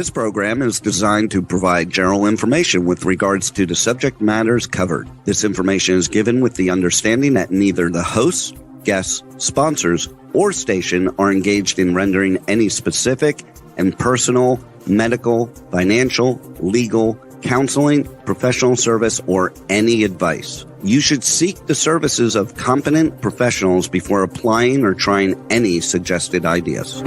This program is designed to provide general information with regards to the subject matters covered. This information is given with the understanding that neither the hosts, guests, sponsors, or station are engaged in rendering any specific and personal, medical, financial, legal, counseling, professional service, or any advice. You should seek the services of competent professionals before applying or trying any suggested ideas.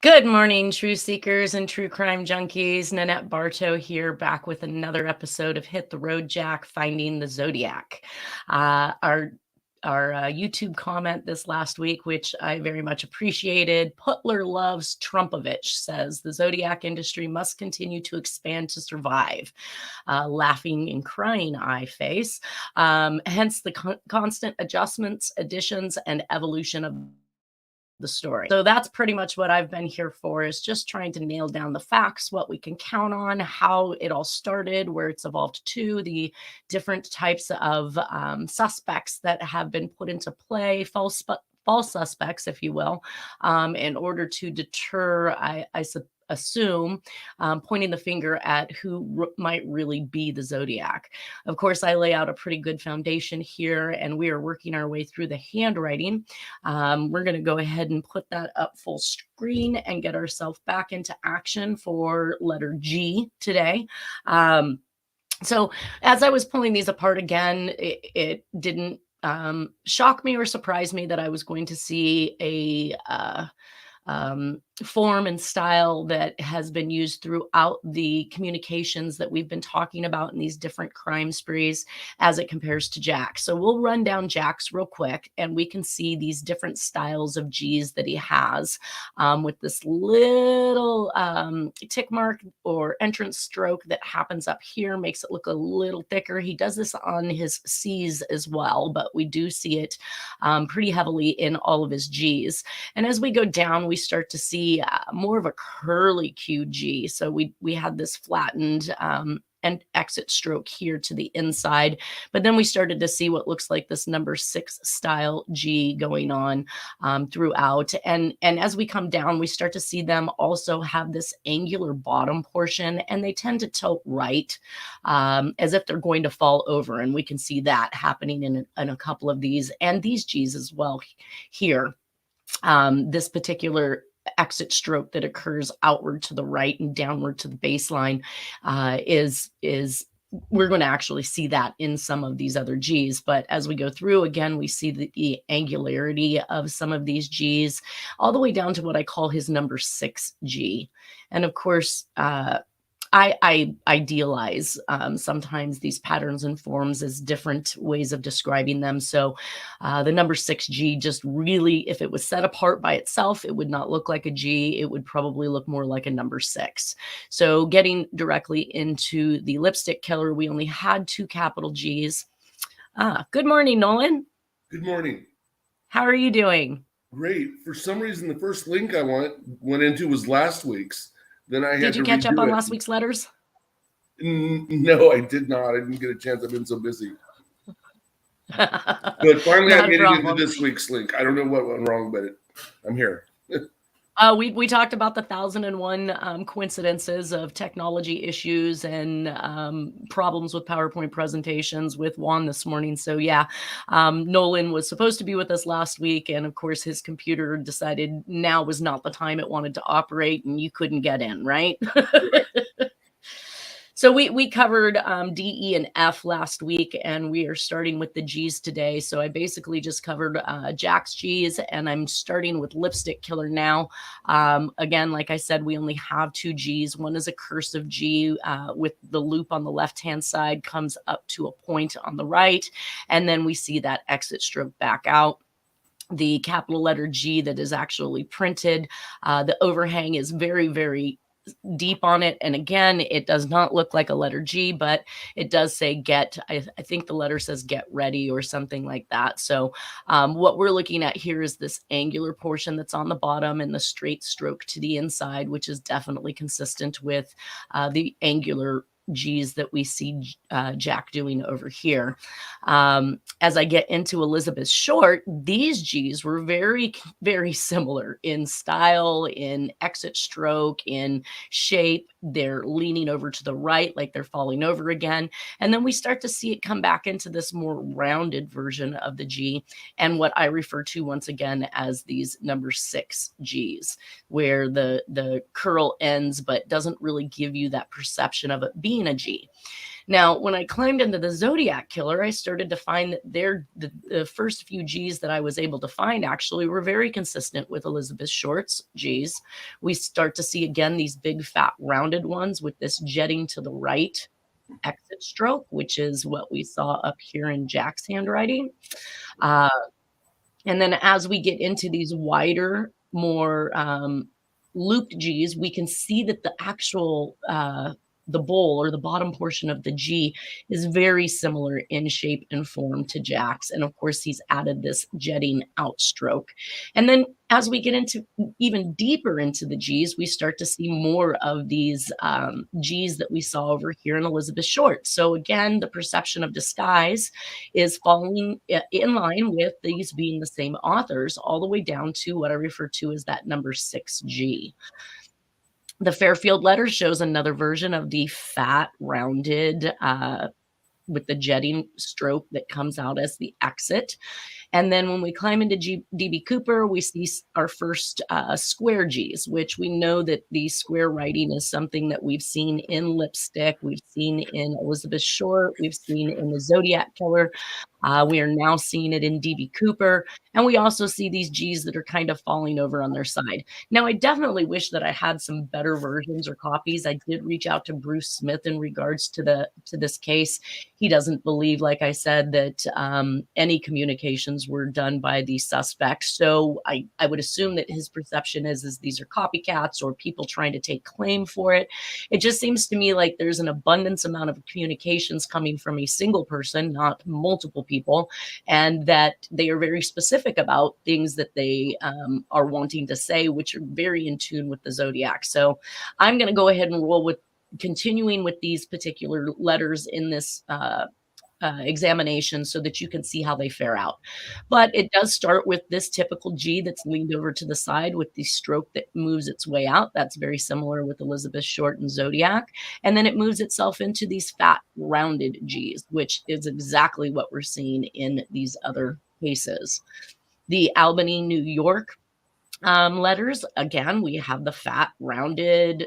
Good morning, true seekers and true crime junkies. Nanette Bartow here, back with another episode of Hit the Road Jack, Finding the Zodiac. Our YouTube comment this last week, which I very much appreciated. Putler Loves Trumpovich says the Zodiac industry must continue to expand to survive. Laughing and crying eye face. Hence the constant adjustments, additions, and evolution of the story. So that's pretty much what I've been here for, is just trying to nail down the facts, what we can count on, how it all started, where it's evolved to, the different types of suspects that have been put into play, false suspects, if you will, in order to deter, I assume, pointing the finger at who might really be the Zodiac. Of course, I lay out a pretty good foundation here, and we are working our way through the handwriting. We're going to go ahead and put that up full screen and get ourselves back into action for letter G today. So as I was pulling these apart again, it didn't shock me or surprise me that I was going to see a form and style that has been used throughout the communications that we've been talking about in these different crime sprees as it compares to Jack's. So we'll run down Jack's real quick, and we can see these different styles of G's that he has, with this little tick mark or entrance stroke that happens up here, makes it look a little thicker. He does this on his C's as well, but we do see it pretty heavily in all of his G's. And as we go down, we start to see more of a curly QG. So we had this flattened and exit stroke here to the inside, but then we started to see what looks like this number 6 style G going on throughout. And as we come down, we start to see them also have this angular bottom portion, and they tend to tilt right, as if they're going to fall over. And we can see that happening in a couple of these, and these G's as well here. This particular exit stroke that occurs outward to the right and downward to the baseline is we're going to actually see that in some of these other G's. But as we go through, again, we see the angularity of some of these G's all the way down to what I call his number 6 G. And of course, I idealize sometimes these patterns and forms as different ways of describing them. So the number 6G just really, if it was set apart by itself, it would not look like a G. It would probably look more like a number 6. So getting directly into the lipstick killer, we only had 2 capital G's. Good morning, Nolan. Good morning. How are you doing? Great. For some reason, the first link I went into was last week's. Then I had Did you catch up on last week's letters? No, I did not. I didn't get a chance. I've been so busy. But finally, I made it into this week's link. I don't know what went wrong, but I'm here. We talked about the 1001 coincidences of technology issues and problems with PowerPoint presentations with Juan this morning. So yeah, Nolan was supposed to be with us last week, and of course his computer decided now was not the time it wanted to operate, and you couldn't get in, right? So we covered D, E, and F last week, and we are starting with the G's today. So I basically just covered Jack's G's, and I'm starting with Lipstick Killer now. Again, like I said, we only have 2 G's. One is a cursive G with the loop on the left-hand side, comes up to a point on the right, and then we see that exit stroke back out. The capital letter G that is actually printed, the overhang is very, very deep on it. And again, it does not look like a letter G, but it does say get. I think the letter says get ready or something like that. So what we're looking at here is this angular portion that's on the bottom and the straight stroke to the inside, which is definitely consistent with the angular G's that we see Jack doing over here. As I get into Elizabeth Short, these G's were very, very similar in style, in exit stroke, in shape. They're leaning over to the right, like they're falling over again. And then we start to see it come back into this more rounded version of the G, and what I refer to once again as these number 6 G's, where the curl ends but doesn't really give you that perception of it being a G. Now, when I climbed into the Zodiac Killer, I started to find that the first few G's that I was able to find actually were very consistent with Elizabeth Short's G's. We start to see again these big fat rounded ones with this jetting to the right exit stroke, which is what we saw up here in Jack's handwriting. And then as we get into these wider, more looped G's, we can see that the actual the bowl or the bottom portion of the G is very similar in shape and form to Jack's. And of course, he's added this jetting outstroke. And then as we get into even deeper into the G's, we start to see more of these G's that we saw over here in Elizabeth Short. So again, the perception of disguise is falling in line with these being the same authors, all the way down to what I refer to as that number 6G. The Fairfield letter shows another version of the fat, rounded, with the jetting stroke that comes out as the exit. And then when we climb into DB Cooper, we see our first square G's, which we know that the square writing is something that we've seen in Lipstick, we've seen in Elizabeth Short, we've seen in the Zodiac Killer. We are now seeing it in DB Cooper. And we also see these G's that are kind of falling over on their side. Now, I definitely wish that I had some better versions or copies. I did reach out to Bruce Smith in regards to this case. He doesn't believe, like I said, that any communications were done by the suspects. So I would assume that his perception is these are copycats or people trying to take claim for it. It just seems to me like there's an abundance amount of communications coming from a single person, not multiple people, and that they are very specific about things that they are wanting to say, which are very in tune with the Zodiac. So I'm going to go ahead and roll with continuing with these particular letters in this examination so that you can see how they fare out. But it does start with this typical G that's leaned over to the side with the stroke that moves its way out. That's very similar with Elizabeth Short and Zodiac. And then it moves itself into these fat rounded G's, which is exactly what we're seeing in these other cases. The Albany, New York letters, again, we have the fat rounded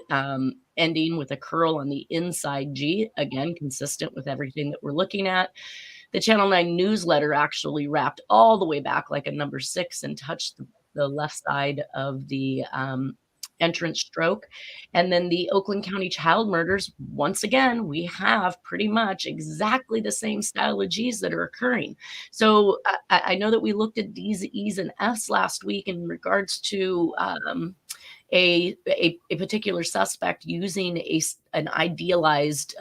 ending with a curl on the inside G, again, consistent with everything that we're looking at. The Channel 9 newsletter actually wrapped all the way back like a number 6 and touched the left side of the entrance stroke. And then the Oakland County child murders, once again, we have pretty much exactly the same style of G's that are occurring. So I know that we looked at these E's and F's last week in regards to a particular suspect using an idealized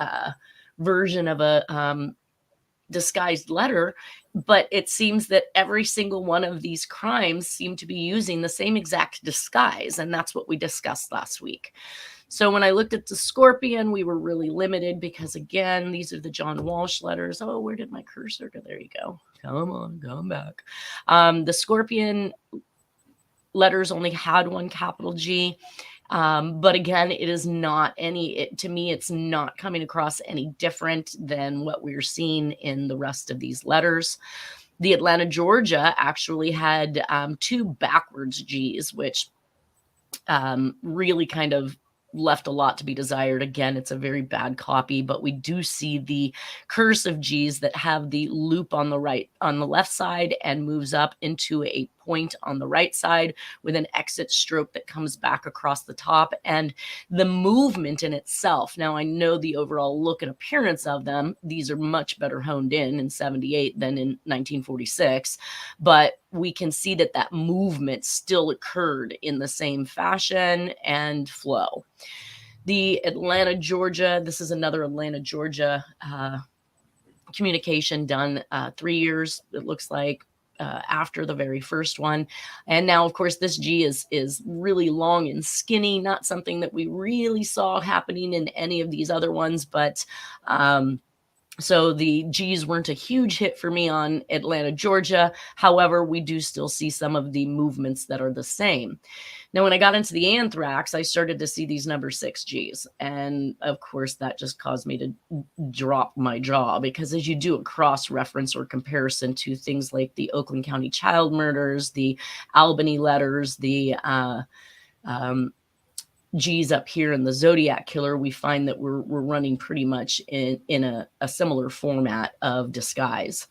version of a disguised letter, but it seems that every single one of these crimes seem to be using the same exact disguise, and that's what we discussed last week. So when I looked at the Scorpion, we were really limited because, again, these are the John Walsh letters. Oh, where did my cursor go? There you go. Come on, come back. The Scorpion letters only had one capital G. But again, it is not to me, it's not coming across any different than what we're seeing in the rest of these letters. The Atlanta, Georgia actually had 2 backwards G's, which really kind of left a lot to be desired. Again, it's a very bad copy, but we do see the cursive G's that have the loop on the left side and moves up into a point on the right side with an exit stroke that comes back across the top, and the movement in itself. Now, I know the overall look and appearance of them, these are much better honed in 78 than in 1946, but we can see that that movement still occurred in the same fashion and flow. The Atlanta, Georgia, this is another Atlanta, Georgia communication done 3 years, it looks like, after the very first one. And now, of course, this G is really long and skinny, not something that we really saw happening in any of these other ones, but so the G's weren't a huge hit for me on Atlanta, Georgia. However, we do still see some of the movements that are the same. Now, when I got into the anthrax, I started to see these number 6 G's. And of course, that just caused me to drop my jaw, because as you do a cross reference or comparison to things like the Oakland County child murders, the Albany letters, the G's up here in the Zodiac Killer, we find that we're running pretty much in a similar format of disguise.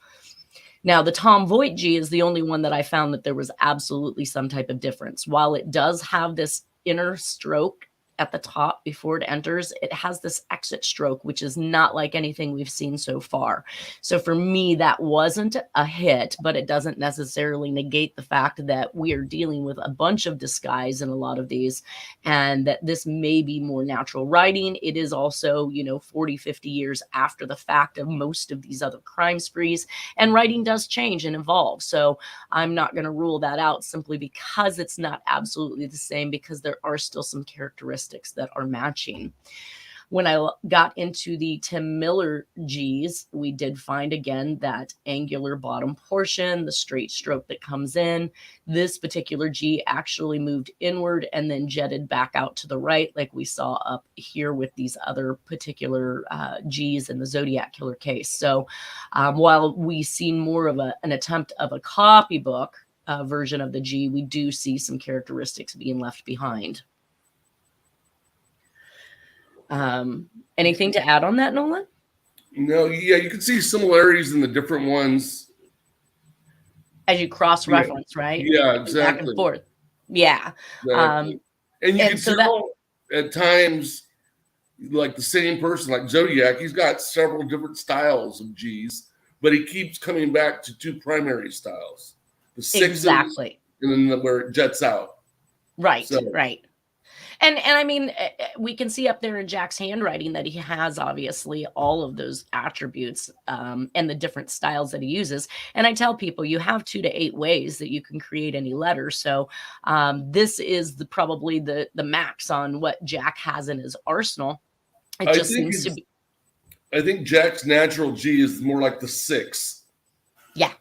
Now, the Tom Voigt G is the only one that I found that there was absolutely some type of difference. While it does have this inner stroke at the top before it enters, it has this exit stroke, which is not like anything we've seen so far. So for me, that wasn't a hit, but it doesn't necessarily negate the fact that we are dealing with a bunch of disguise in a lot of these, and that this may be more natural writing. It is also, 40, 50 years after the fact of most of these other crime sprees, and writing does change and evolve. So I'm not going to rule that out simply because it's not absolutely the same, because there are still some characteristics that are matching. When I got into the Tim Miller G's, we did find again that angular bottom portion, the straight stroke that comes in. This particular G actually moved inward and then jetted back out to the right, like we saw up here with these other particular G's in the Zodiac Killer case. So while we see more of an attempt of a copybook version of the G, we do see some characteristics being left behind. Anything to add on that, Nolan? No, yeah, you can see similarities in the different ones as you cross-reference, right? Yeah, exactly. Back and forth. Yeah. Exactly. And you can so tell at times, like the same person, like Zodiac, he's got several different styles of G's, but he keeps coming back to 2 primary styles: the 6s, exactly, and then where it jets out. Right. So. Right. And I mean, we can see up there in Jack's handwriting that he has obviously all of those attributes and the different styles that he uses. And I tell people you have 2 to 8 ways that you can create any letter. So this is probably the max on what Jack has in his arsenal. It just seems to be. I think Jack's natural G is more like the 6. Yeah.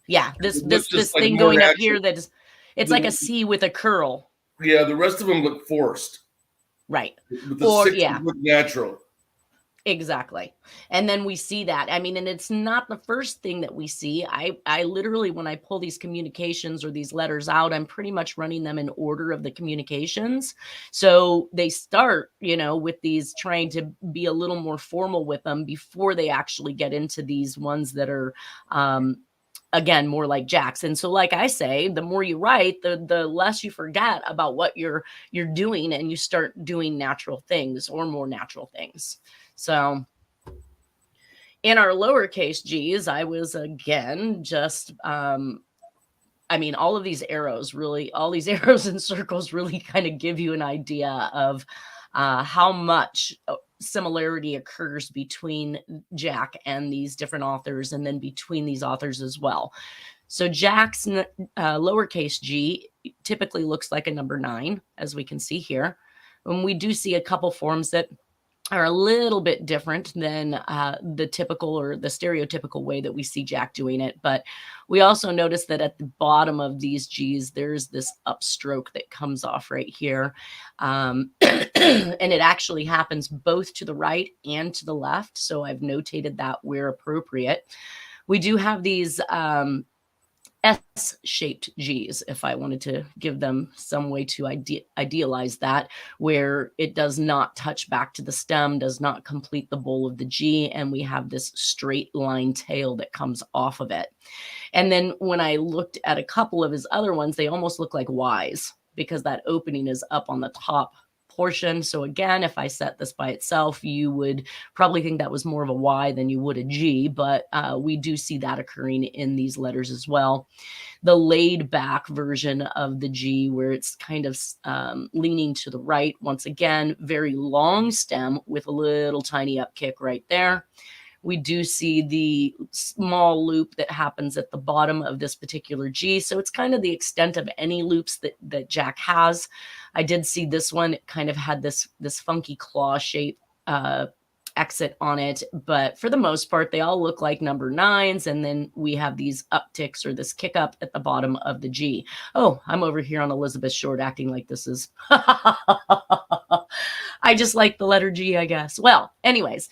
Yeah. This thing like going natural. Up here that is, it's like a C with a curl. Yeah, the rest of them look forced. Right. But the 6 look natural. Exactly. And then we see that. I mean, and it's not the first thing that we see. I literally, when I pull these communications or these letters out, I'm pretty much running them in order of the communications. So they start, with these, trying to be a little more formal with them before they actually get into these ones that are, again, more like Jack's. And so, like I say, the more you write, the less you forget about what you're doing, and you start doing natural things or more natural things. So in our lowercase G's, I was again just I mean, all of these arrows really, all these arrows and circles really kind of give you an idea of how much similarity occurs between Jack and these different authors, and then between these authors as well. So Jack's lowercase G typically looks like a number 9, as we can see here. And we do see a couple forms that are a little bit different than the typical or the stereotypical way that we see Jack doing it. But we also notice that at the bottom of these G's, there's this upstroke that comes off right here. And it actually happens both to the right and to the left. So I've notated that where appropriate. We do have these S-shaped G's, if I wanted to give them some way to idealize that, where it does not touch back to the stem, does not complete the bowl of the G, and we have this straight line tail that comes off of it. And then when I looked at a couple of his other ones, they almost look like Y's, because that opening is up on the top proportion. So again, if I set this by itself, you would probably think that was more of a Y than you would a G, but we do see that occurring in these letters as well. The laid back version of the G, where it's kind of leaning to the right. Once again, very long stem with a little tiny upkick right there. We do see the small loop that happens at the bottom of this particular G. So it's kind of the extent of any loops that Jack has. I did see this one. It kind of had this funky claw shape exit on it, but for the most part, they all look like number 9s. And then we have these upticks or this kick up at the bottom of the G. Oh, I'm over here on Elizabeth Short acting like this is... I just like the letter G, I guess. Well, anyways,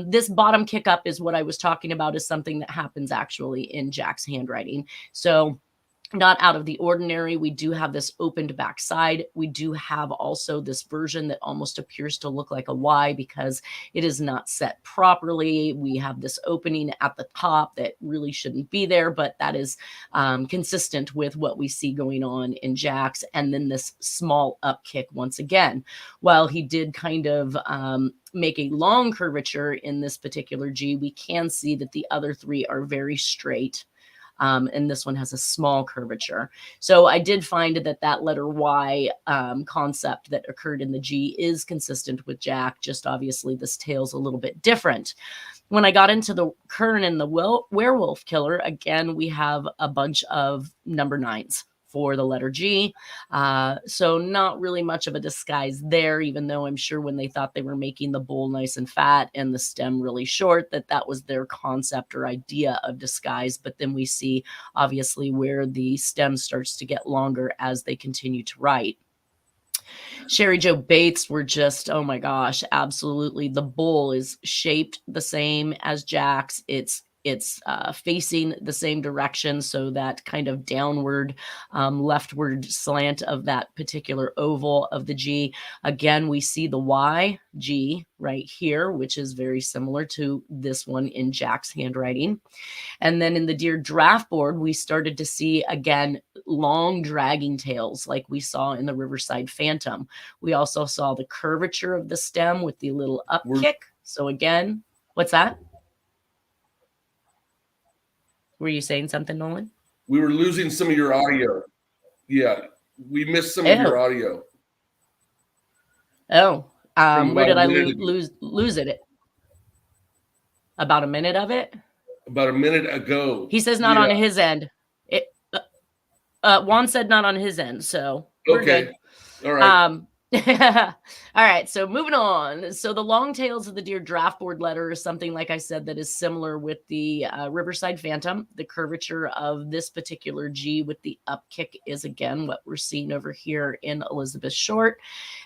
this bottom kick up is what I was talking about, is something that happens actually in Jack's handwriting. So not out of the ordinary. We do have this opened back side. We do have also this version that almost appears to look like a Y because it is not set properly. We have this opening at the top that really shouldn't be there, but that is consistent with what we see going on in Jack's. And then this small upkick once again. While he did kind of make a long curvature in this particular G, we can see that the other 3 are very straight. And this one has a small curvature. So I did find that letter Y concept that occurred in the G is consistent with Jack, just obviously this tail's a little bit different. When I got into the Kern and the Werewolf Killer, again, we have a bunch of number 9s for the letter G. So not really much of a disguise there, even though I'm sure when they thought they were making the bowl nice and fat and the stem really short, that was their concept or idea of disguise. But then we see obviously where the stem starts to get longer as they continue to write. Sherry Joe Bates were just, oh my gosh, absolutely. The bowl is shaped the same as Jack's. It's facing the same direction, so that kind of downward, leftward slant of that particular oval of the G. Again, we see the Y, G, right here, which is very similar to this one in Jack's handwriting. And then in the Deer draft board, we started to see, again, long dragging tails like we saw in the Riverside Phantom. We also saw the curvature of the stem with the little upkick. So again, what's that? Were you saying something, Nolan? We were losing some of your audio. Yeah, we missed some of your audio. Oh, where did I lose it? About a minute of it? About a minute ago. He says not on his end. Juan said not on his end, so we're good. All right. All right, so moving on. So the long tails of the Deer draft board letter is something, like I said, that is similar with the Riverside Phantom. The curvature of this particular G with the upkick is, again, what we're seeing over here in Elizabeth Short.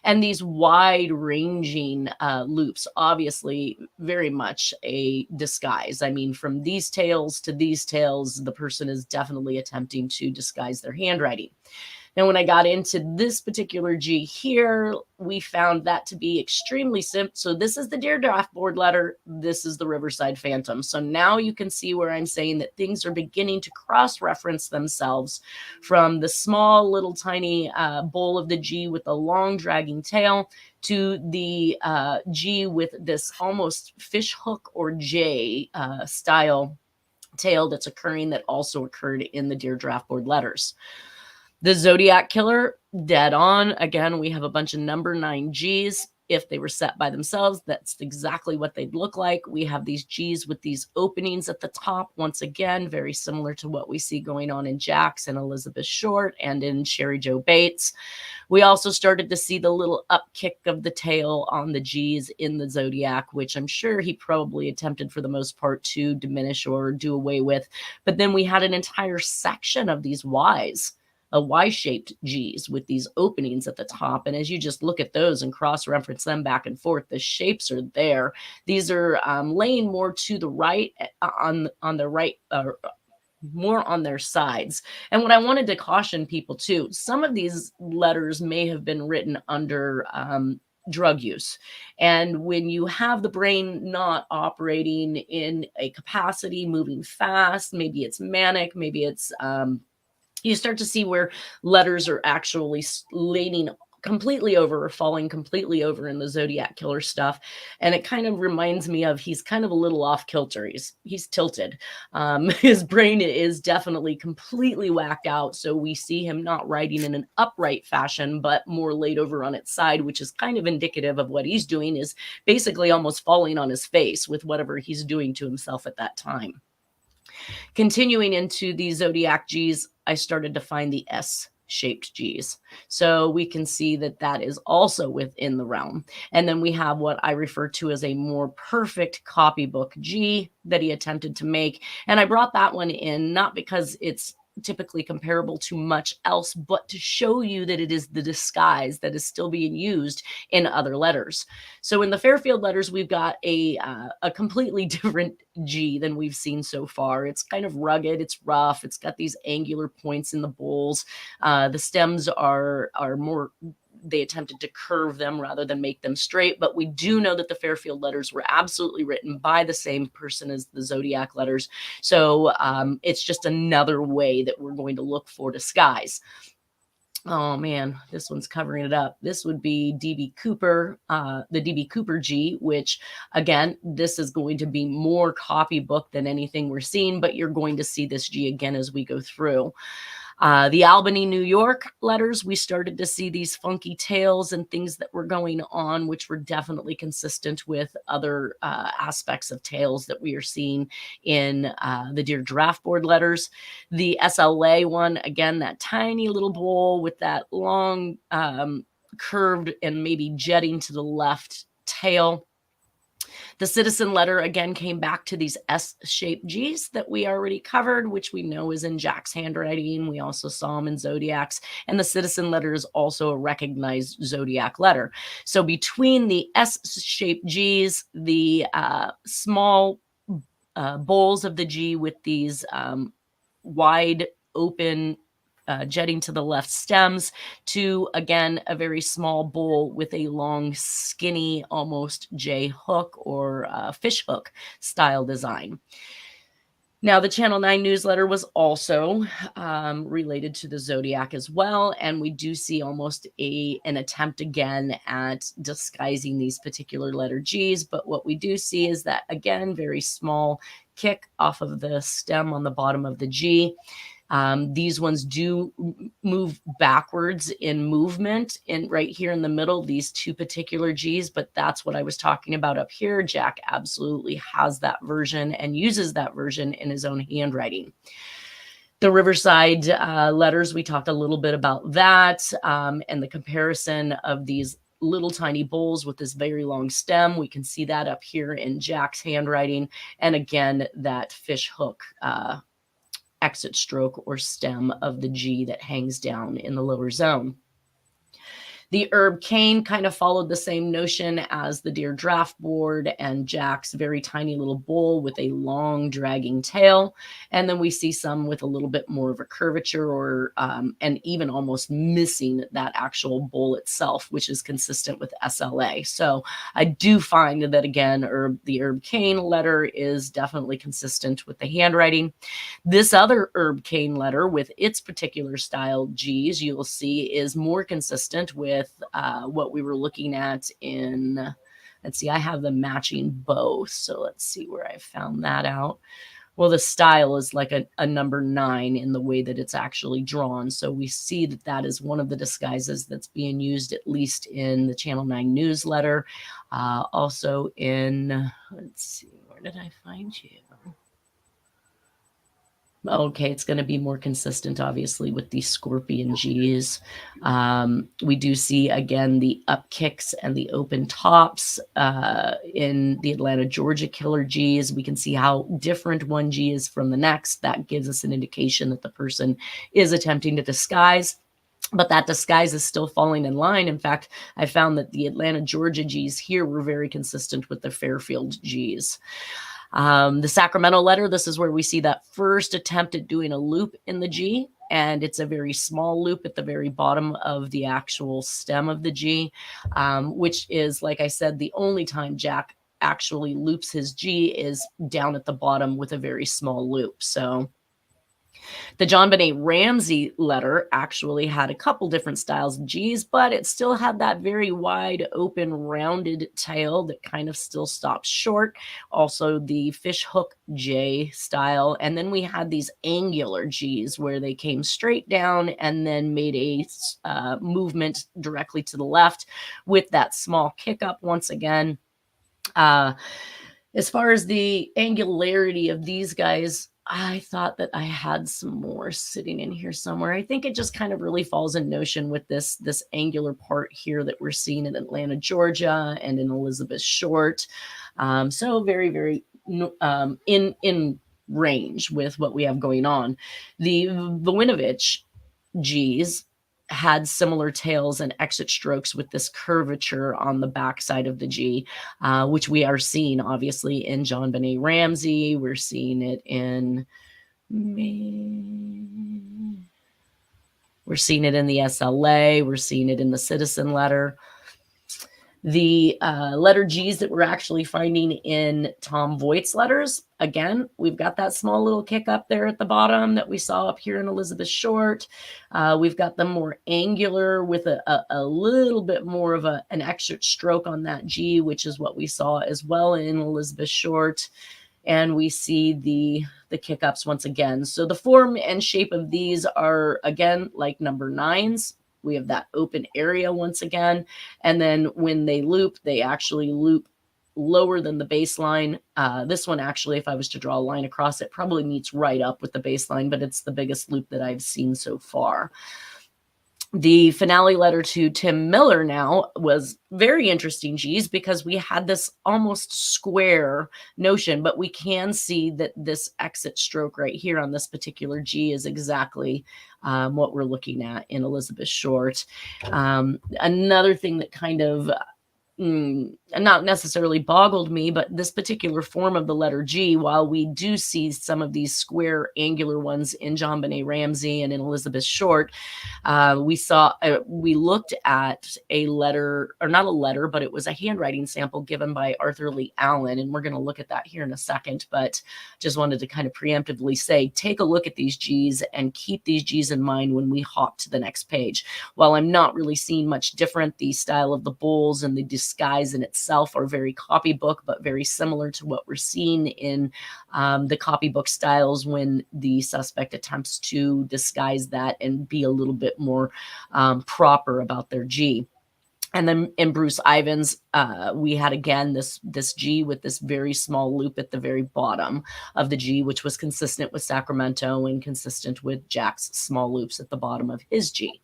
And these wide-ranging loops, obviously very much a disguise. I mean, from these tails to these tails, the person is definitely attempting to disguise their handwriting. Now, when I got into this particular G here, we found that to be extremely simple. So this is the Deer draft board letter. This is the Riverside Phantom. So now you can see where I'm saying that things are beginning to cross-reference themselves from the small little tiny bowl of the G with a long dragging tail to the G with this almost fish hook or J style tail that's occurring, that also occurred in the Deer draft board letters. The Zodiac Killer, dead on. Again, we have a bunch of number 9 Gs. If they were set by themselves, that's exactly what they'd look like. We have these Gs with these openings at the top. Once again, very similar to what we see going on in Jack's and Elizabeth Short and in Sherry Joe Bates. We also started to see the little upkick of the tail on the Gs in the Zodiac, which I'm sure he probably attempted for the most part to diminish or do away with. But then we had an entire section of these Ys. A Y-shaped Gs with these openings at the top. And as you just look at those and cross-reference them back and forth, the shapes are there. These are laying more to the right, on the right, more on their sides. And what I wanted to caution people too, some of these letters may have been written under drug use. And when you have the brain not operating in a capacity, moving fast, maybe it's manic, maybe it's... you start to see where letters are actually leaning completely over or falling completely over in the Zodiac Killer stuff. And it kind of reminds me of, he's kind of a little off kilter. He's tilted. His brain is definitely completely whacked out. So we see him not writing in an upright fashion, but more laid over on its side, which is kind of indicative of what he's doing, is basically almost falling on his face with whatever he's doing to himself at that time. Continuing into the Zodiac G's, I started to find the S-shaped G's. So we can see that that is also within the realm. And then we have what I refer to as a more perfect copybook G that he attempted to make. And I brought that one in, not because it's typically comparable to much else, but to show you that it is the disguise that is still being used in other letters. So in the Fairfield letters, we've got a completely different G than we've seen so far. It's kind of rugged, it's rough, it's got these angular points in the bowls. The stems are more, they attempted to curve them rather than make them straight. But we do know that the Fairfield letters were absolutely written by the same person as the Zodiac letters. So it's just another way that we're going to look for disguise. Oh man, this one's covering it up. This would be DB Cooper, the DB Cooper G, which again, this is going to be more copybook than anything we're seeing, but you're going to see this G again as we go through. The Albany, New York letters, we started to see these funky tails and things that were going on, which were definitely consistent with other aspects of tails that we are seeing in the Dear Draft Board letters. The SLA one, again, that tiny little bowl with that long curved and maybe jetting to the left tail. The Citizen letter again came back to these S-shaped G's that we already covered, which we know is in Jack's handwriting. We also saw them in Zodiac's, and the Citizen letter is also a recognized Zodiac letter. So between the S-shaped G's, the small bowls of the G with these wide open jetting to the left stems, to again a very small bowl with a long skinny almost J hook or fish hook style design. Now, the Channel 9 newsletter was also related to the Zodiac as well, and we do see almost an attempt again at disguising these particular letter G's, but what we do see is that, again, very small kick off of the stem on the bottom of the G. These ones do move backwards in movement right here in the middle, these two particular G's, but that's what I was talking about up here. Jack absolutely has that version and uses that version in his own handwriting. The Riverside letters, we talked a little bit about that and the comparison of these little tiny bowls with this very long stem. We can see that up here in Jack's handwriting. And again, that fish hook exit stroke or stem of the G that hangs down in the lower zone. The herb cane kind of followed the same notion as the Dear Draft Board and Jack's very tiny little bowl with a long dragging tail. And then we see some with a little bit more of a curvature or and even almost missing that actual bowl itself, which is consistent with SLA. So I do find that, again, the herb cane letter is definitely consistent with the handwriting. This other herb cane letter with its particular style G's, you'll see, is more consistent with what we were looking at in, let's see, I have them matching both. So let's see where I found that out. Well, the style is like a number 9 in the way that it's actually drawn. So we see that that is one of the disguises that's being used, at least in the Channel 9 newsletter. Also in, let's see, where did I find you? Okay, it's going to be more consistent, obviously, with these Scorpion G's. We do see, again, the up kicks and the open tops in the Atlanta, Georgia Killer G's. We can see how different one G is from the next. That gives us an indication that the person is attempting to disguise. But that disguise is still falling in line. In fact, I found that the Atlanta, Georgia G's here were very consistent with the Fairfield G's. The Sacramento letter, this is where we see that first attempt at doing a loop in the G, and it's a very small loop at the very bottom of the actual stem of the G, which is, like I said, the only time Jack actually loops his G is down at the bottom with a very small loop. So The JonBenet Ramsey letter actually had a couple different styles of G's, but it still had that very wide open rounded tail that kind of still stops short. Also the fish hook J style. And then we had these angular G's where they came straight down and then made a movement directly to the left with that small kick up once again. As far as the angularity of these guys, I thought that I had some more sitting in here somewhere. I think it just kind of really falls in notion with this angular part here that we're seeing in Atlanta, Georgia, and in Elizabeth Short. So very, very in range with what we have going on. The Voinovich G's had similar tails and exit strokes with this curvature on the backside of the G, which we are seeing obviously in JonBenet Ramsey. We're seeing it in the SLA. We're seeing it in the Citizen letter. The letter G's that we're actually finding in Tom Voigt's letters, again, we've got that small little kick up there at the bottom that we saw up here in Elizabeth Short. We've got them more angular with a little bit more of an extra stroke on that G, which is what we saw as well in Elizabeth Short. And we see the kick ups once again. So the form and shape of these are, again, like number 9s. We have that open area once again. And then when they loop, they actually loop lower than the baseline. This one actually, if I was to draw a line across it, probably meets right up with the baseline, but it's the biggest loop that I've seen so far. The finale letter to Tim Miller now was very interesting, G's, because we had this almost square notion, but we can see that this exit stroke right here on this particular G is exactly what we're looking at in Elizabeth Short. Another thing that kind of not necessarily boggled me, but this particular form of the letter G, while we do see some of these square angular ones in JonBenet Ramsey and in Elizabeth Short, we looked at a letter, or not a letter, but it was a handwriting sample given by Arthur Lee Allen, and we're going to look at that here in a second, but just wanted to kind of preemptively say, take a look at these G's and keep these G's in mind when we hop to the next page. While I'm not really seeing much different, the style of the bowls and the disguise in itself are very copybook, but very similar to what we're seeing in the copybook styles when the suspect attempts to disguise that and be a little bit more proper about their G. And then in Bruce Ivins, we had again this G with this very small loop at the very bottom of the G, which was consistent with Sacramento and consistent with Jack's small loops at the bottom of his G.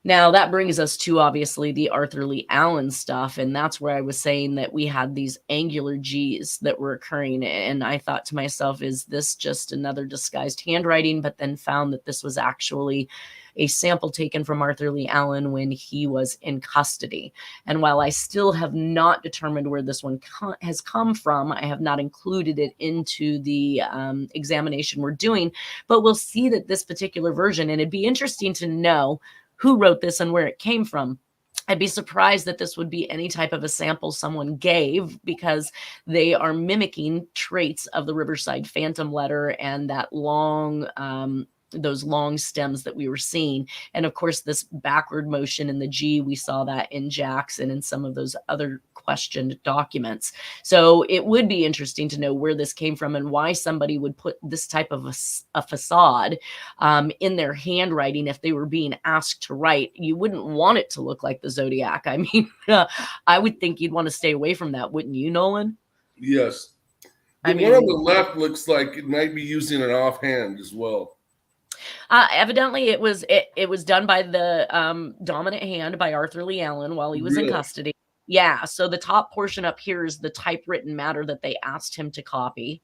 Now, that brings us to, obviously, the Arthur Lee Allen stuff, and that's where I was saying that we had these angular G's that were occurring, and I thought to myself, is this just another disguised handwriting? But then found that this was actually a sample taken from Arthur Lee Allen when he was in custody. And while I still have not determined where this one has come from, I have not included it into the examination we're doing, but we'll see that this particular version, and it'd be interesting to know who wrote this and where it came from. I'd be surprised that this would be any type of a sample someone gave, because they are mimicking traits of the Riverside Phantom letter and that long, those long stems that we were seeing. And of course, this backward motion in the G, we saw that in Jackson and some of those other questioned documents. So it would be interesting to know where this came from and why somebody would put this type of a facade in their handwriting if they were being asked to write. You wouldn't want it to look like the Zodiac. I mean, I would think you'd want to stay away from that, wouldn't you, Nolan? Yes. The one on the left looks like it might be using an offhand as well. Evidently, it was done by the dominant hand by Arthur Lee Allen while he was in custody. Yeah, so the top portion up here is the typewritten matter that they asked him to copy.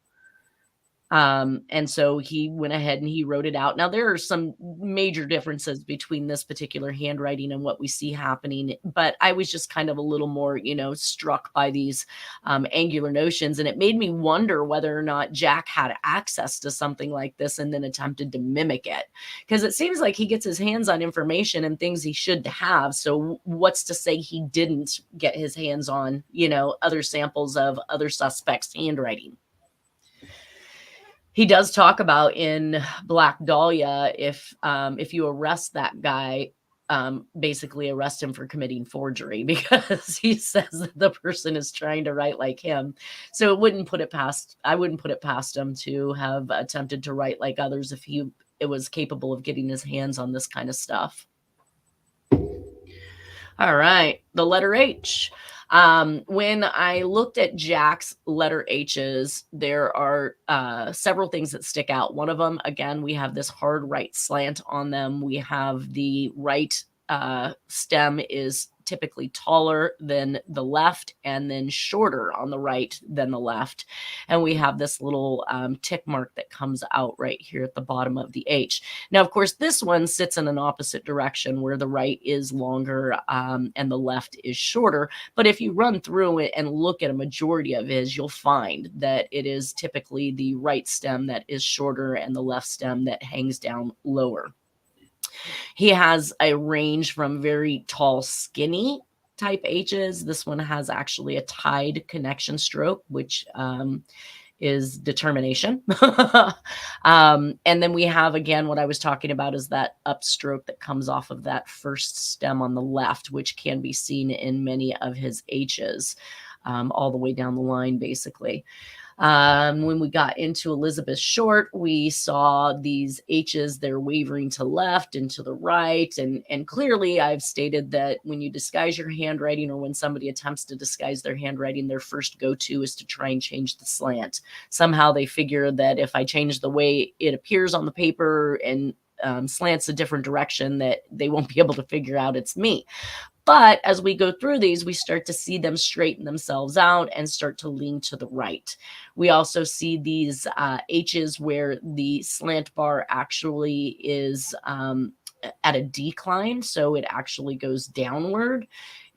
And so he went ahead and he wrote it out. Now, there are some major differences between this particular handwriting and what we see happening, but I was just kind of a little more, struck by these angular notions. And it made me wonder whether or not Jack had access to something like this and then attempted to mimic it. Because it seems like he gets his hands on information and things he should have. So what's to say he didn't get his hands on, other samples of other suspects' handwriting? He does talk about in Black Dahlia, if you arrest that guy, basically arrest him for committing forgery, because he says that the person is trying to write like him. So I wouldn't put it past him to have attempted to write like others if it was capable of getting his hands on this kind of stuff. All right, the letter H. When I looked at Jack's letter H's, there are several things that stick out. One of them, again, we have this hard right slant on them. We have the right stem is typically taller than the left, and then shorter on the right than the left. And we have this little tick mark that comes out right here at the bottom of the H. Now, of course, this one sits in an opposite direction, where the right is longer and the left is shorter. But if you run through it and look at a majority of his, you'll find that it is typically the right stem that is shorter and the left stem that hangs down lower. He has a range from very tall, skinny type H's. This one has actually a tied connection stroke, which is determination. And then we have, again, what I was talking about is that upstroke that comes off of that first stem on the left, which can be seen in many of his H's, all the way down the line, basically. When we got into Elizabeth Short, we saw these H's, they're wavering to left and to the right. And clearly I've stated that when you disguise your handwriting, or when somebody attempts to disguise their handwriting, their first go-to is to try and change the slant. Somehow they figure that if I change the way it appears on the paper and slants a different direction, that they won't be able to figure out it's me. But as we go through these, we start to see them straighten themselves out and start to lean to the right. We also see these H's where the slant bar actually is at a decline. So it actually goes downward.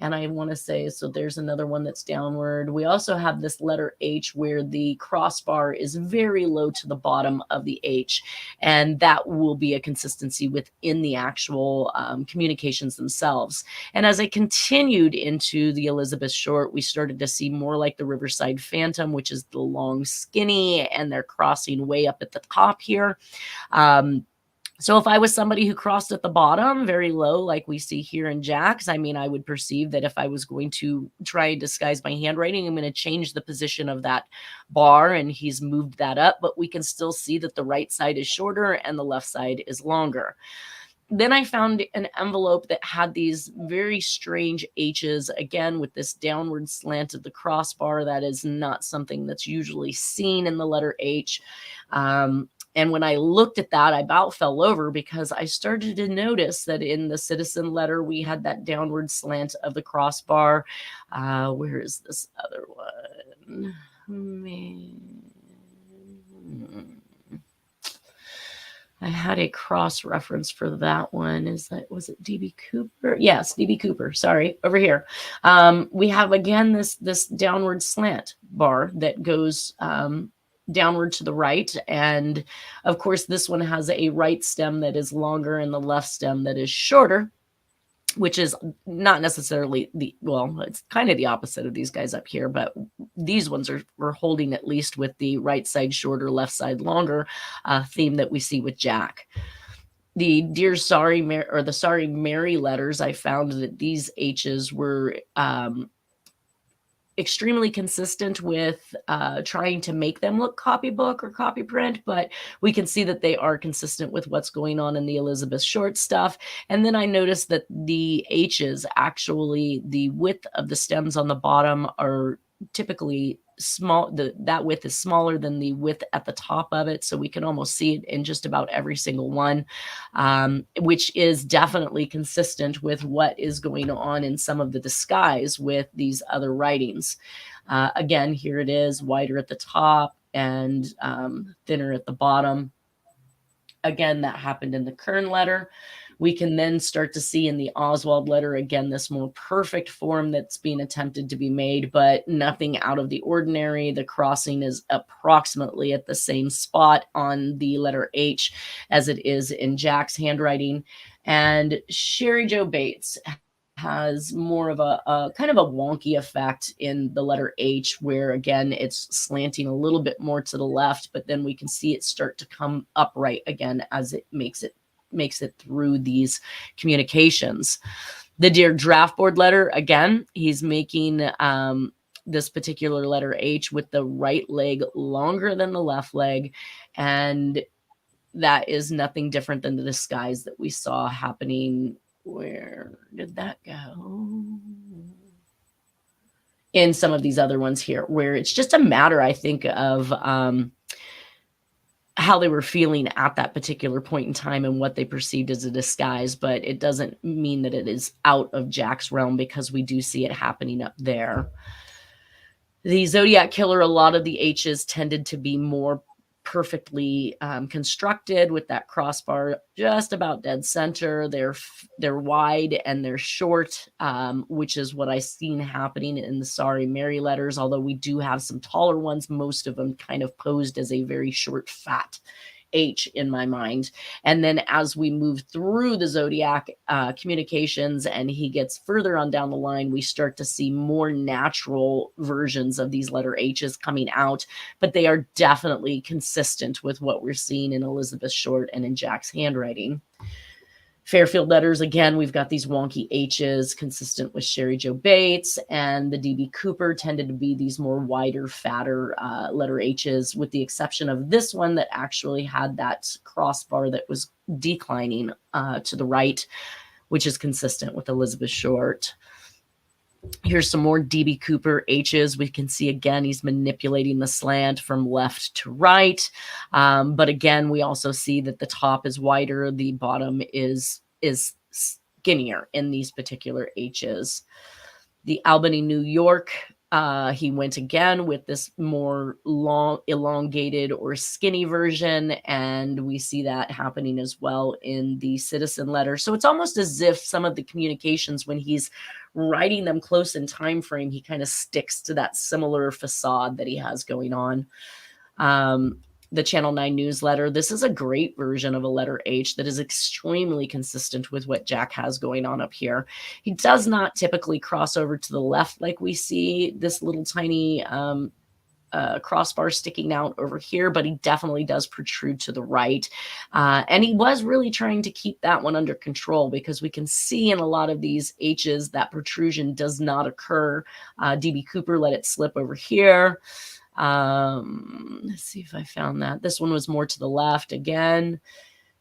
And I want to say, so there's another one that's downward. We also have this letter H where the crossbar is very low to the bottom of the H. And that will be a consistency within the actual communications themselves. And as I continued into the Elizabeth Short, we started to see more like the Riverside Phantom, which is the long, skinny, and they're crossing way up at the top here. So if I was somebody who crossed at the bottom very low, like we see here in Jack's, I mean, I would perceive that if I was going to try and disguise my handwriting, I'm going to change the position of that bar, and he's moved that up, but we can still see that the right side is shorter and the left side is longer. Then I found an envelope that had these very strange H's, again, with this downward slant of the crossbar. That is not something that's usually seen in the letter H. And when I looked at that, I about fell over, because I started to notice that in the Citizen letter, we had that downward slant of the crossbar. Where is this other one? I had a cross reference for that one. Was it DB Cooper? Yes, DB Cooper. Sorry, over here. We have, again, this downward slant bar that goes downward to the right. And of course, this one has a right stem that is longer and the left stem that is shorter, which is not necessarily it's kind of the opposite of these guys up here, but these ones are holding at least with the right side shorter, left side longer theme that we see with Jack. The Dear Sorry Mary, or the Sorry Mary letters, I found that these H's were extremely consistent with trying to make them look copybook or copy print, but we can see that they are consistent with what's going on in the Elizabeth Short stuff. And then I noticed that the H's, actually, the width of the stems on the bottom are typically small. That width is smaller than the width at the top of it, so we can almost see it in just about every single one, which is definitely consistent with what is going on in some of the disguise with these other writings. Again, here it is, wider at the top and thinner at the bottom. Again, that happened in the Kern letter. We can then start to see in the Oswald letter, again, this more perfect form that's being attempted to be made, but nothing out of the ordinary. The crossing is approximately at the same spot on the letter H as it is in Jack's handwriting. And Sherry Jo Bates has more of a kind of a wonky effect in the letter H, where again it's slanting a little bit more to the left, but then we can see it start to come upright again as it makes it through these communications. The Dear Draft Board letter, again, he's making this particular letter H with the right leg longer than the left leg, and that is nothing different than the disguise that we saw happening. Where did that go? In some of these other ones here, where it's just a matter, I think, of how they were feeling at that particular point in time and what they perceived as a disguise. But it doesn't mean that it is out of Jack's realm, because we do see it happening up there. The Zodiac Killer, a lot of the H's tended to be more perfectly constructed, with that crossbar just about dead center. They're wide and they're short, which is what I seen happening in the Sorry Mary letters. Although we do have some taller ones, most of them kind of posed as a very short, fat H in my mind. And then as we move through the Zodiac communications and he gets further on down the line, we start to see more natural versions of these letter H's coming out, but they are definitely consistent with what we're seeing in Elizabeth Short and in Jack's handwriting. Fairfield letters, again, we've got these wonky H's consistent with Sherry Jo Bates, and the D.B. Cooper tended to be these more wider, fatter letter H's, with the exception of this one that actually had that crossbar that was declining to the right, which is consistent with Elizabeth Short. Here's some more D.B. Cooper H's. We can see, again, he's manipulating the slant from left to right. But again, we also see that the top is wider, the bottom is skinnier in these particular H's. The Albany, New York, he went again with this more long, elongated or skinny version, and we see that happening as well in the Citizen letter. So it's almost as if some of the communications, when he's writing them close in time frame, he kind of sticks to that similar facade that he has going on. The Channel 9 newsletter, this is a great version of a letter H that is extremely consistent with what Jack has going on up here. He does not typically cross over to the left like we see this little tiny crossbar sticking out over here, but he definitely does protrude to the right. And he was really trying to keep that one under control, because we can see in a lot of these H's that protrusion does not occur. D.B. Cooper let it slip over here. Let's see if I found that. This one was more to the left again.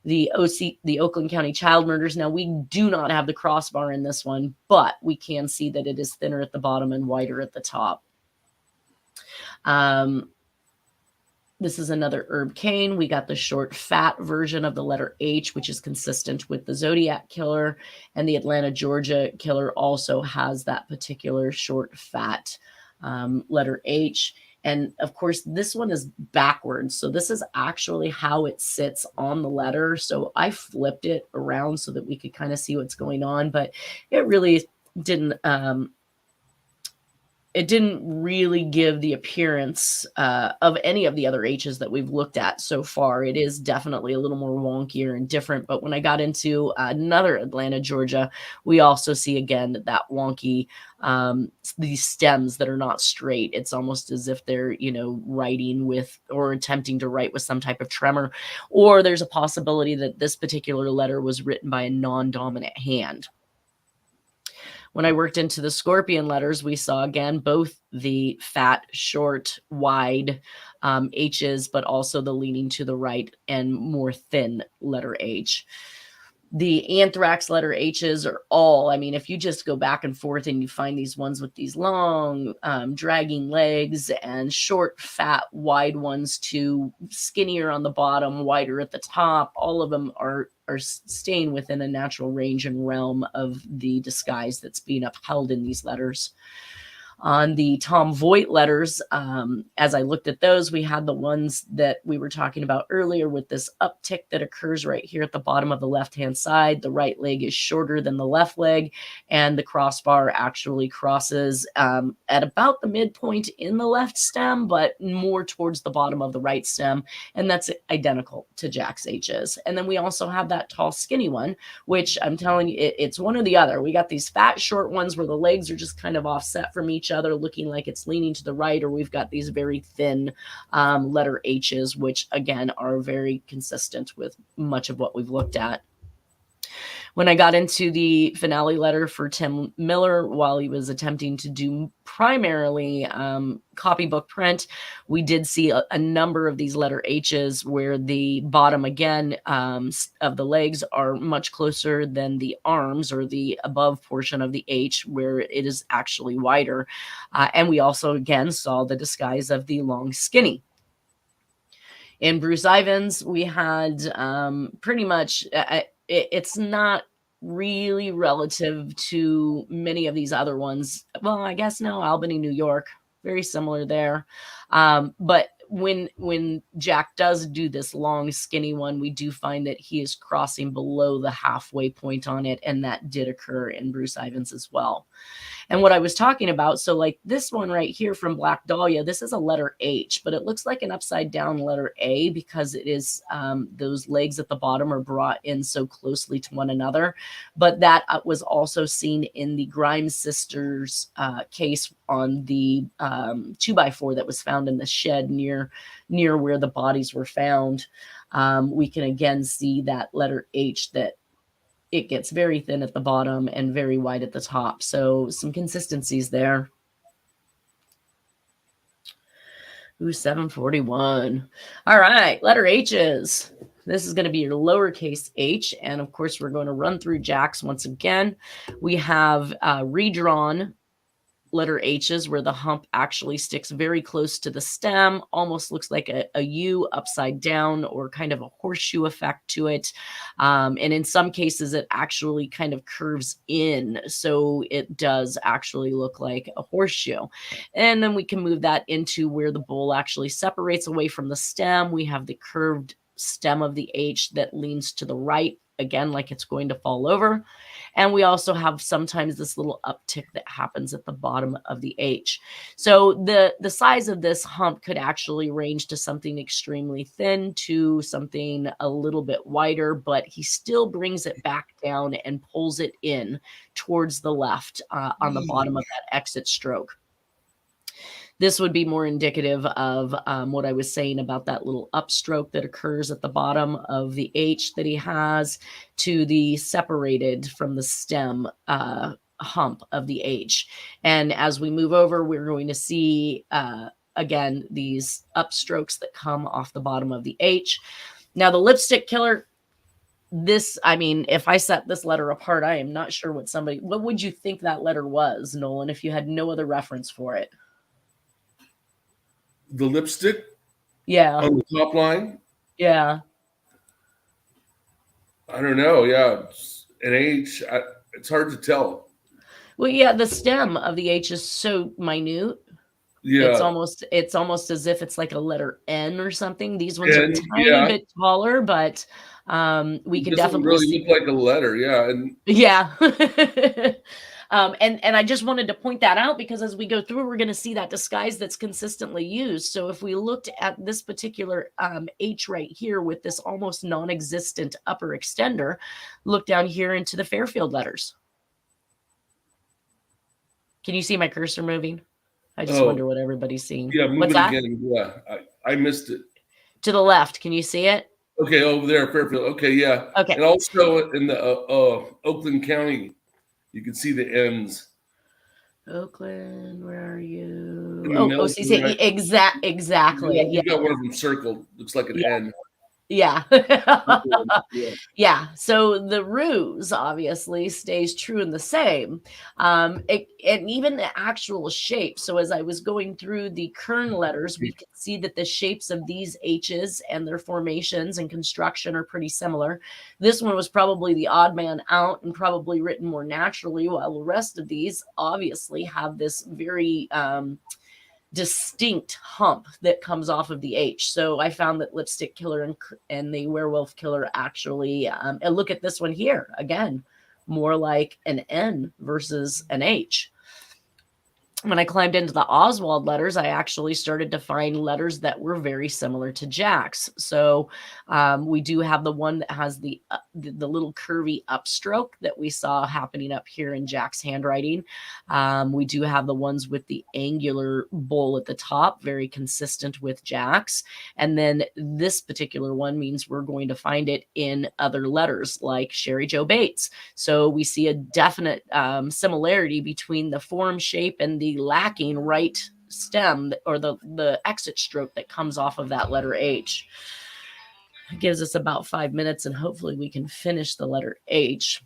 The Oakland County child murders. Now, we do not have the crossbar in this one, but we can see that it is thinner at the bottom and wider at the top. This is another Herb Cain. We got the short, fat version of the letter H, which is consistent with the Zodiac Killer, and the Atlanta, Georgia Killer also has that particular short, fat letter H. And of course, this one is backwards. So this is actually how it sits on the letter. So I flipped it around so that we could kind of see what's going on, but it really didn't really give the appearance of any of the other H's that we've looked at so far. It is definitely a little more wonkier and different. But when I got into another Atlanta, Georgia, we also see again that wonky, these stems that are not straight. It's almost as if they're, writing with or attempting to write with some type of tremor, or there's a possibility that this particular letter was written by a non-dominant hand. When I worked into the Scorpion letters, we saw again both the fat, short, wide H's, but also the leaning to the right and more thin letter H. The Anthrax letter H's are all, if you just go back and forth and you find these ones with these long, dragging legs, and short, fat, wide ones too, skinnier on the bottom, wider at the top, all of them are staying within a natural range and realm of the disguise that's being upheld in these letters. On the Tom Voigt letters, as I looked at those, we had the ones that we were talking about earlier with this uptick that occurs right here at the bottom of the left-hand side. The right leg is shorter than the left leg, and the crossbar actually crosses at about the midpoint in the left stem, but more towards the bottom of the right stem, and that's identical to Jack's H's. And then we also have that tall, skinny one, which I'm telling you, it's one or the other. We got these fat, short ones where the legs are just kind of offset from each other, looking like it's leaning to the right, or we've got these very thin letter H's, which again are very consistent with much of what we've looked at. When I got into the finale letter for Tim Miller, while he was attempting to do primarily copybook print, we did see a number of these letter H's where the bottom, again, of the legs are much closer than the arms or the above portion of the H, where it is actually wider. And we also, again, saw the disguise of the long skinny. In Bruce Ivins, we had pretty much, it's not really relative to many of these other ones. Well, I guess no, Albany, New York, very similar there. But when Jack does do this long, skinny one, we do find that he is crossing below the halfway point on it, and that did occur in Bruce Ivins as well. And what I was talking about, so like this one right here from Black Dahlia, this is a letter H, but it looks like an upside down letter A because it is those legs at the bottom are brought in so closely to one another. But that was also seen in the Grimes sisters case on the 2x4 that was found in the shed near where the bodies were found. We can again see that letter H, that it gets very thin at the bottom and very wide at the top. So some consistencies there. Ooh, 741. All right, letter H's. This is going to be your lowercase h. And of course, we're going to run through Jack's once again. We have redrawn letter H's where the hump actually sticks very close to the stem, almost looks like a U upside down or kind of a horseshoe effect to it. And in some cases, it actually kind of curves in. So it does actually look like a horseshoe. And then we can move that into where the bowl actually separates away from the stem. We have the curved stem of the H that leans to the right, again, like it's going to fall over. And we also have sometimes this little uptick that happens at the bottom of the H. So the size of this hump could actually range to something extremely thin to something a little bit wider, but he still brings it back down and pulls it in towards the left on the bottom of that exit stroke. This would be more indicative of what I was saying about that little upstroke that occurs at the bottom of the H that he has to the separated from the stem hump of the H. And as we move over, we're going to see, again, these upstrokes that come off the bottom of the H. Now, the Lipstick Killer, this, I mean, if I set this letter apart, I am not sure what would you think that letter was, Nolan, if you had no other reference for it? The lipstick? Yeah. On the top line? Yeah. I don't know. Yeah. An H. It's hard to tell. Well, yeah, the stem of the H is so minute. Yeah. It's almost as if it's like a letter N or something. These ones are tiny bit taller, but we can definitely really look like a letter. Yeah. And yeah. And I just wanted to point that out because as we go through, we're going to see that disguise that's consistently used. So if we looked at this particular H right here with this almost non-existent upper extender, look down here into the Fairfield letters. Can you see my cursor moving? I just wonder what everybody's seeing. Yeah, move it again. Yeah, I missed it. To the left, can you see it? Okay, over there, Fairfield. Okay, yeah. Okay. And also in the Oakland County, you can see the N's. Oakland, where are you? OCC, right? Exactly. You got one of them circled. Looks like an N. Yeah. Yeah. Yeah. So the ruse obviously stays true and the same. And even the actual shape. So as I was going through the kern letters, we could see that the shapes of these H's and their formations and construction are pretty similar. This one was probably the odd man out and probably written more naturally, while the rest of these obviously have this very distinct hump that comes off of the H. So I found that Lipstick Killer and the Werewolf Killer actually, and look at this one here again, more like an N versus an H. When I climbed into the Oswald letters, I actually started to find letters that were very similar to Jack's. So we do have the one that has the little curvy upstroke that we saw happening up here in Jack's handwriting. We do have the ones with the angular bowl at the top, very consistent with Jack's. And then this particular one means we're going to find it in other letters like Sherry Joe Bates. So we see a definite similarity between the form shape and the lacking right stem or the exit stroke that comes off of that letter H. It gives us about 5 minutes and hopefully we can finish the letter H.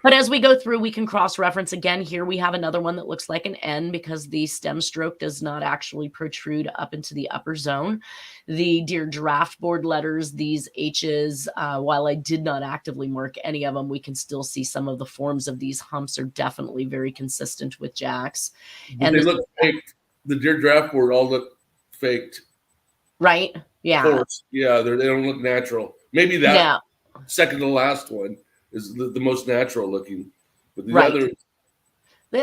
But as we go through, we can cross-reference again. Here we have another one that looks like an N because the stem stroke does not actually protrude up into the upper zone. The Dear Draft Board letters, these H's, while I did not actively mark any of them, we can still see some of the forms of these humps are definitely very consistent with Jack's. But And they look faked. The Dear Draft Board all look faked. Right? Yeah. Forced. Yeah, they don't look natural. Maybe that Yeah. second to last one is the most natural looking. But the Right. other,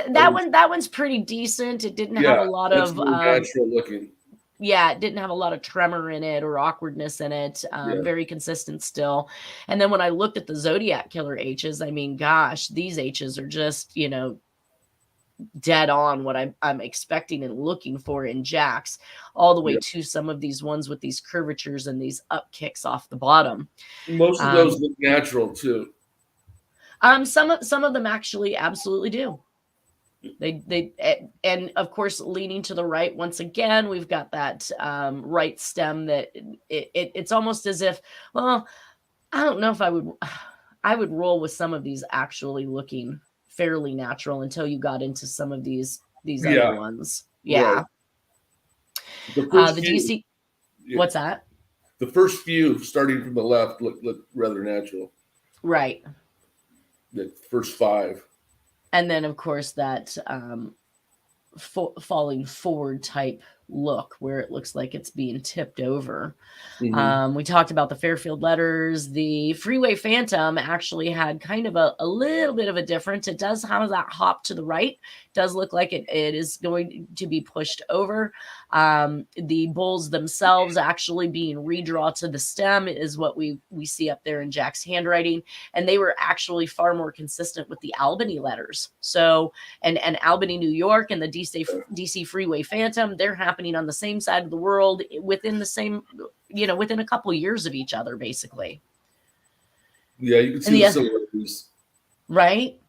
that one's pretty decent. It didn't have a lot that's of more natural looking. yeah, it didn't have a lot of tremor in it or awkwardness in it. Very consistent still. And then when I looked at the Zodiac Killer H's, I mean, gosh, these H's are just, dead on what I'm expecting and looking for in Jack's, all the way to some of these ones with these curvatures and these up kicks off the bottom. Most of those look natural too. Some of them actually absolutely do. And of course, leaning to the right, once again, we've got that right stem that it's almost as if, well, I don't know if I would roll with some of these actually looking fairly natural until you got into some of these other ones. Yeah. Right. The first The few, DC, what's that? The first few starting from the left look rather natural. Right. The first 5. And then, of course, that falling forward type look where it looks like it's being tipped over. We talked about the Fairfield letters. The Freeway Phantom actually had kind of a little bit of a difference. It does have that hop to the right. Does look like it is going to be pushed over. The bulls themselves actually being redraw to the stem is what we see up there in Jack's handwriting. And they were actually far more consistent with the Albany letters. So, and Albany, New York and the DC Freeway Phantom, they're happening on the same side of the world within the same, within a couple of years of each other, basically. Yeah, you can see the similarities. Right?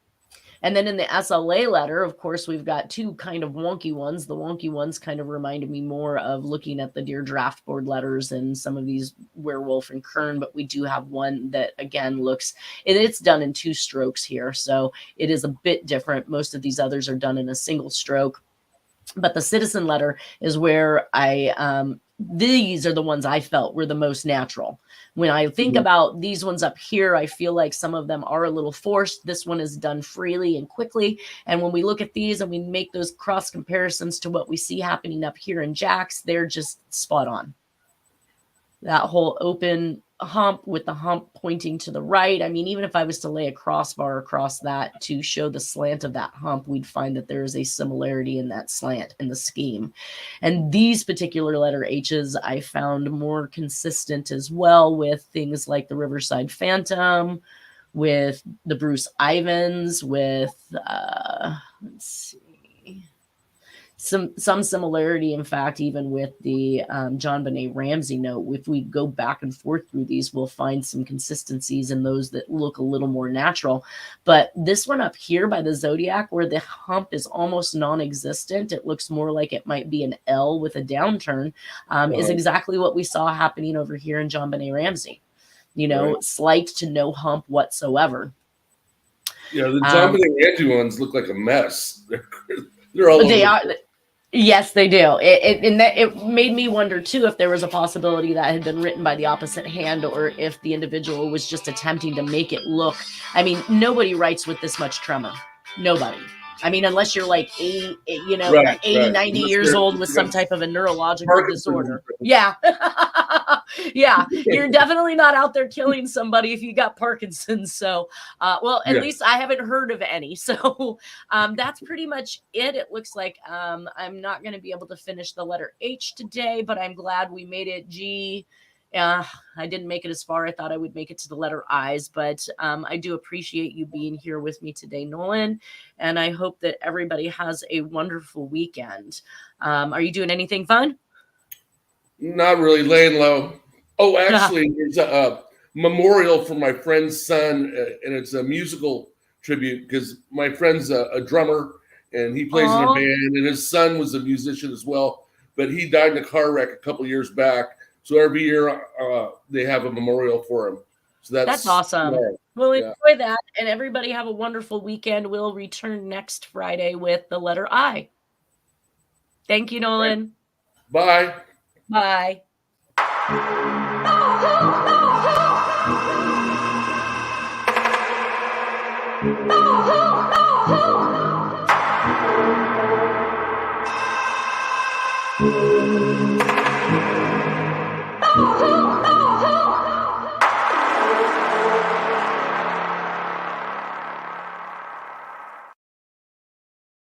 And then in the SLA letter, of course, we've got two kind of wonky ones. The wonky ones kind of reminded me more of looking at the Dear Draft Board letters and some of these Werewolf and Kern, but we do have one that, again, it's done in 2 strokes here, so it is a bit different. Most of these others are done in a single stroke. But the Citizen letter is where these are the ones I felt were the most natural. When I think about these ones up here, I feel like some of them are a little forced. This one is done freely and quickly. And when we look at these and we make those cross comparisons to what we see happening up here in Jack's, they're just spot on. That whole open hump with the hump pointing to the right. I mean, even if I was to lay a crossbar across that to show the slant of that hump, we'd find that there is a similarity in that slant in the scheme. And these particular letter H's I found more consistent as well with things like the Riverside Phantom, with the Bruce Ivans, with let's see, some similarity, in fact, even with the John Benet Ramsey note. If we go back and forth through these, we'll find some consistencies in those that look a little more natural. But this one up here by the Zodiac, where the hump is almost non-existent, it looks more like it might be an L with a downturn, is exactly what we saw happening over here in John Benet Ramsey. Slight to no hump whatsoever. Yeah, the John Benet Ramsey ones look like a mess. They're all they over. Are. Yes, they do. It made me wonder too if there was a possibility that had been written by the opposite hand, or if the individual was just attempting to make it look. I mean, nobody writes with this much tremor. Nobody. I mean, unless you're like 80, 90 years old with some type of a neurological disorder. Yeah. Yeah. You're definitely not out there killing somebody if you got Parkinson's. So, at least I haven't heard of any. So that's pretty much it. It looks like I'm not going to be able to finish the letter H today, but I'm glad we made it G. I didn't make it as far. I thought I would make it to the letter I's, but I do appreciate you being here with me today, Nolan. And I hope that everybody has a wonderful weekend. Are you doing anything fun? Not really, laying low. Oh, actually, there's a memorial for my friend's son, and it's a musical tribute because my friend's a drummer and he plays in a band, and his son was a musician as well, but he died in a car wreck a couple years back. So every year they have a memorial for him. So that's awesome. We'll enjoy that, and everybody have a wonderful weekend. We'll return next Friday with the letter I. Thank you, Nolan. Bye. Bye.